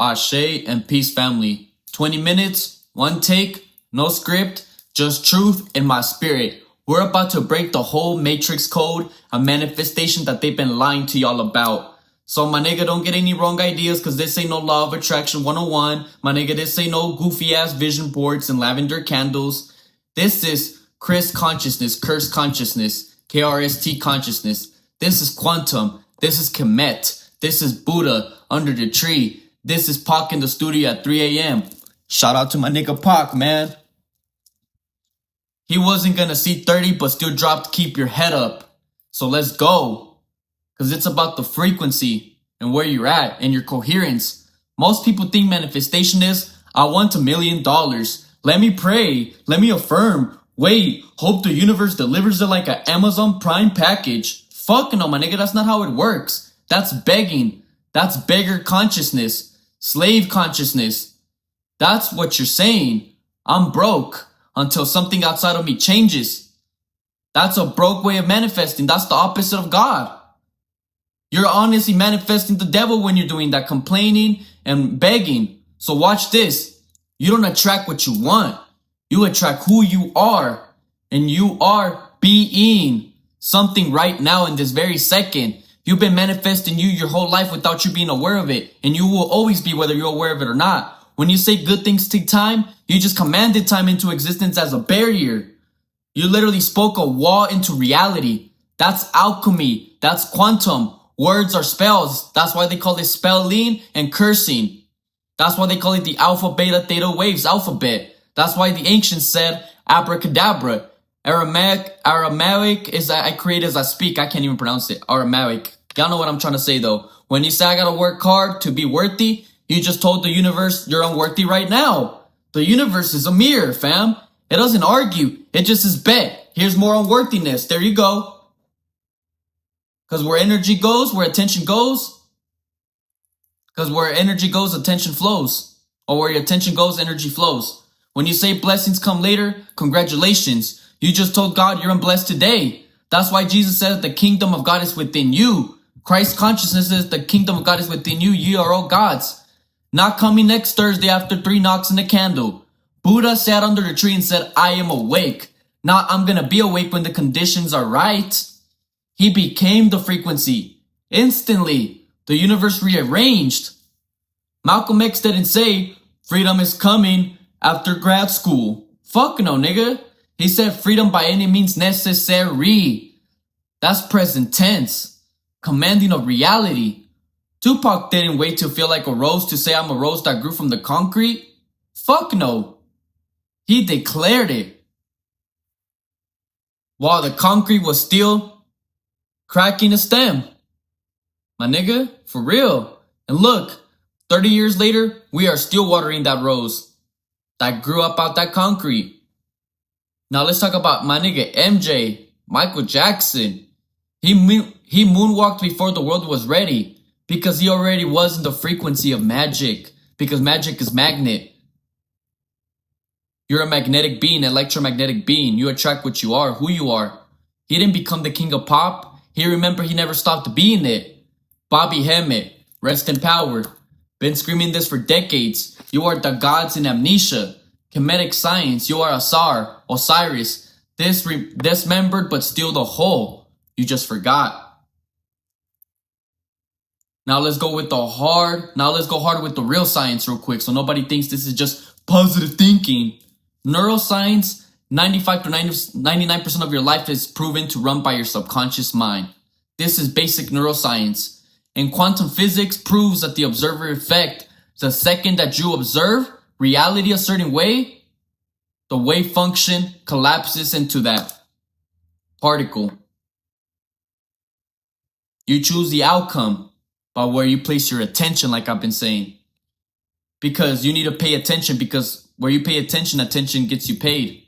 Ashe, and peace, family. 20 minutes, one take, no script, just truth in my spirit. We're about to break the whole matrix code, a manifestation that they've been lying to y'all about. So my nigga, don't get any wrong ideas, cause this ain't no law of attraction 101. My nigga, this ain't no goofy ass vision boards and lavender candles. This is Chris consciousness, curse consciousness, KRST consciousness. This is quantum. This is Kemet. This is Buddha under the tree. This is Pac in the studio at 3 a.m. Shout out to my nigga Pac, man. He wasn't gonna see 30, but still dropped keep your head up. So let's go. Cause it's about the frequency and where you're at and your coherence. Most people think manifestation is, I want $1 million. Let me pray. Let me affirm. Wait, hope the universe delivers it like an Amazon Prime package. Fuck no, my nigga, that's not how it works. That's begging. That's beggar consciousness. Slave consciousness. That's what you're saying. I'm broke until something outside of me changes. That's a broke way of manifesting. That's the opposite of God. You're honestly manifesting the devil when you're doing that, complaining and begging. So watch this. You don't attract what you want. You attract who you are. And you are being something right now in this very second. You've been manifesting you your whole life without you being aware of it. And you will always be whether you're aware of it or not. When you say good things take time, you just commanded time into existence as a barrier. You literally spoke a wall into reality. That's alchemy. That's quantum. Words are spells. That's why they call it spelling and cursing. That's why they call it the alpha, beta, theta waves alphabet. That's why the ancients said Abracadabra. Aramaic is I create as I speak. I can't even pronounce it. Aramaic. Y'all know what I'm trying to say though. When you say I gotta work hard to be worthy, you just told the universe you're unworthy right now. The universe is a mirror, fam. It doesn't argue. It just is bet. Here's more unworthiness. There you go. Cause where energy goes, where attention goes. Cause where energy goes, attention flows. Or where your attention goes, energy flows. When you say blessings come later, congratulations. You just told God you're unblessed today. That's why Jesus said the kingdom of God is within you. Christ consciousness is the kingdom of God is within you. You are all God's. Not coming next Thursday after 3 knocks in the candle. Buddha sat under the tree and said, I am awake. Not I'm gonna be awake when the conditions are right. He became the frequency. Instantly, the universe rearranged. Malcolm X didn't say, freedom is coming after grad school. Fuck no, nigga. He said freedom by any means necessary. That's present tense. Commanding of reality. Tupac didn't wait to feel like a rose to say I'm a rose that grew from the concrete. Fuck no. He declared it. While the concrete was still cracking a stem. My nigga, for real. And look, 30 years later, we are still watering that rose that grew up out that concrete. Now let's talk about my nigga MJ, Michael Jackson. He moonwalked before the world was ready because he already was in the frequency of magic, because magic is magnet. You're a magnetic being, electromagnetic being. You attract what you are, who you are. He didn't become the king of pop. He never stopped being it. Bobby Hemmett, rest in power. Been screaming this for decades. You are the gods in amnesia. Kemetic science, you are Asar, Osiris, dismembered but still the whole. You just forgot. Now let's go with the hard. Now let's go hard with the real science real quick so nobody thinks this is just positive thinking. Neuroscience, 95 to 99% of your life is proven to run by your subconscious mind. This is basic neuroscience. And quantum physics proves that the observer effect, the second that you observe reality a certain way, the wave function collapses into that particle. You choose the outcome by where you place your attention, like I've been saying. Because you need to pay attention, because where you pay attention, attention gets you paid.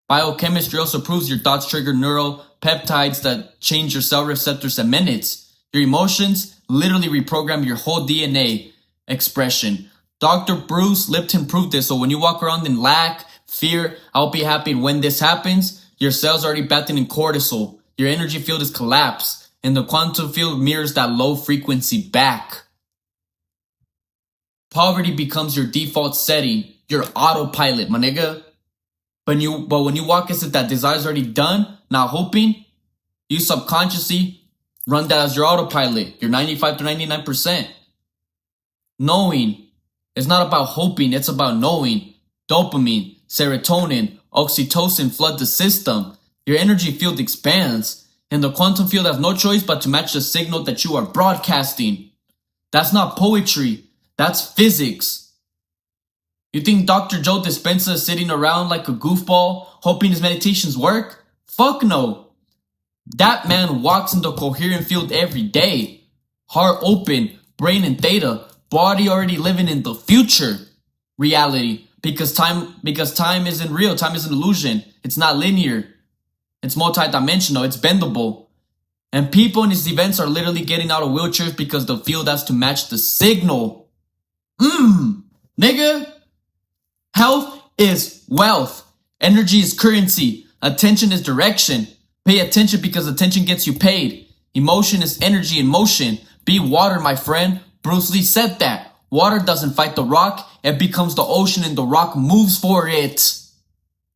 Biochemistry also proves your thoughts trigger neural peptides that change your cell receptors in minutes. Your emotions literally reprogram your whole DNA expression. Dr. Bruce Lipton proved this. So when you walk around in lack, fear, I'll be happy when this happens, your cells are already batting in cortisol. Your energy field is collapsed. And the quantum field mirrors that low frequency back. Poverty becomes your default setting, your autopilot, my nigga. But when you walk into that desire's already done, not hoping, you subconsciously run that as your autopilot, your 95 to 99%. Knowing. It's not about hoping, it's about knowing. Dopamine, serotonin, oxytocin flood the system. Your energy field expands, and the quantum field has no choice but to match the signal that you are broadcasting. That's not poetry, that's physics. You think Dr. Joe Dispenza is sitting around like a goofball, hoping his meditations work? Fuck no. That man walks in the coherent field every day. Heart open, brain in theta, body already living in the future reality. Because time isn't real, time is an illusion. It's not linear. It's multidimensional, it's bendable. And people in these events are literally getting out of wheelchairs because the field has to match the signal. Nigga. Health is wealth. Energy is currency. Attention is direction. Pay attention because attention gets you paid. Emotion is energy in motion. Be water, my friend. Bruce Lee said that. Water doesn't fight the rock. It becomes the ocean and the rock moves for it.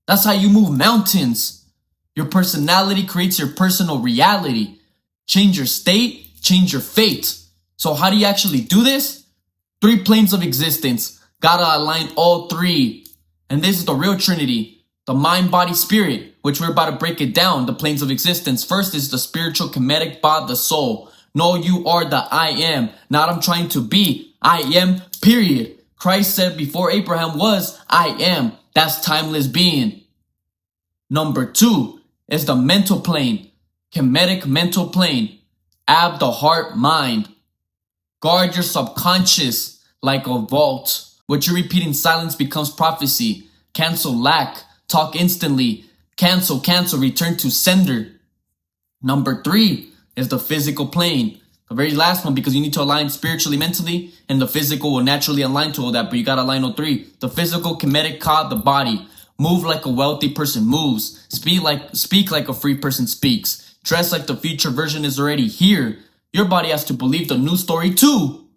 That's how you move mountains. Your personality creates your personal reality. Change your state, change your fate. So how do you actually do this? 3 planes of existence. Gotta align all 3. And this is the real trinity. The mind, body, spirit, which we're about to break it down. The planes of existence. First is the spiritual Kemetic bod, the soul. No, you are the I am. Not I'm trying to be. I am, period. Christ said before Abraham was, I am. That's timeless being. Number 2 is the mental plane. Kemetic mental plane. Ab, the heart, mind. Guard your subconscious like a vault. What you repeat in silence becomes prophecy. Cancel lack. Talk instantly. Cancel, return to sender. Number 3 is the physical plane. The very last one, because you need to align spiritually, mentally, and the physical will naturally align to all that, but you gotta align all 3. The physical, Kemetic, ka, the body. Move like a wealthy person moves. Speak like a free person speaks. Dress like the future version is already here. Your body has to believe the new story too.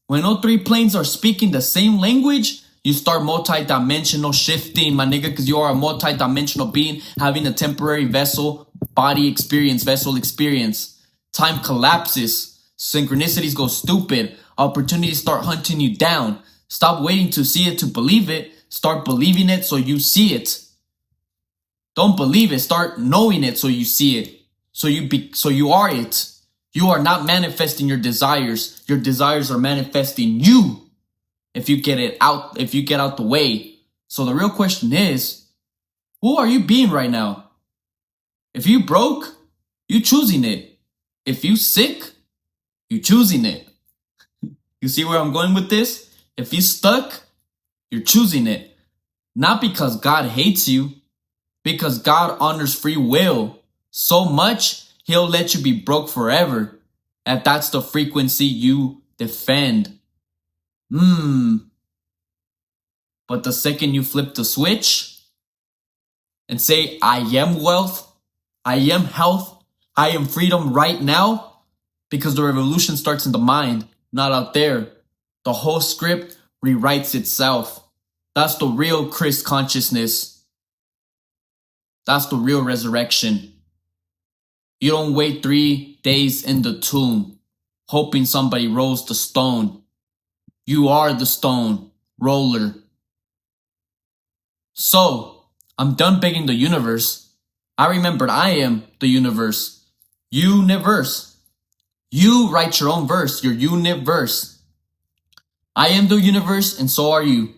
When all 3 planes are speaking the same language, you start multi-dimensional shifting, my nigga, because you are a multi-dimensional being having a temporary vessel experience. Time collapses. Synchronicities go stupid. Opportunities start hunting you down. Stop waiting to see it to believe it. Start believing it so you see it. Don't believe it. Start knowing it so you see it. So you are it. You are not manifesting your desires. Your desires are manifesting you. If you get out the way. So the real question is, who are you being right now? If you broke, you choosing it. If you sick, you choosing it. You see where I'm going with this? If you stuck, you're choosing it. Not because God hates you, because God honors free will so much, he'll let you be broke forever. And that's the frequency you defend. But the second you flip the switch and say, I am wealth, I am health, I am freedom right now, because the revolution starts in the mind, not out there. The whole script rewrites itself. That's the real Christ consciousness. That's the real resurrection. You don't wait 3 days in the tomb, hoping somebody rolls the stone. You are the stone roller. So, I'm done begging the universe. I remembered I am the universe. Universe. You write your own verse, your universe. I am the universe and so are you.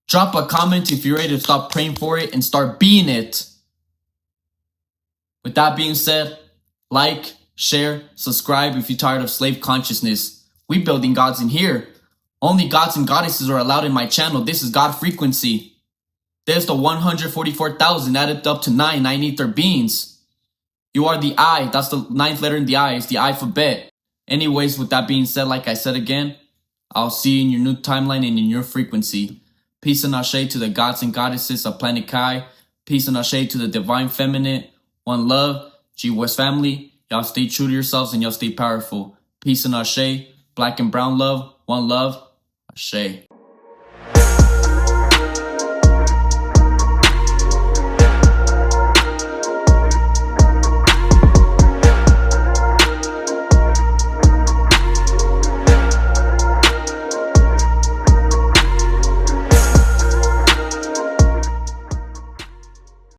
Drop a comment if you're ready to stop praying for it and start being it. With that being said, like, share, subscribe if you're tired of slave consciousness. We building gods in here. Only gods and goddesses are allowed in my channel. This is God frequency. There's the 144,000 added up to 9 ether beings. You are the I. That's the 9th letter in the I. It's the alphabet. Anyways, with that being said, like I said again, I'll see you in your new timeline and in your frequency. Peace and ashe to the gods and goddesses of Planet Kai. Peace and ashe to the divine feminine. One love. G West family. Y'all stay true to yourselves and y'all stay powerful. Peace and ashe. Black and brown love. One love. Ashe.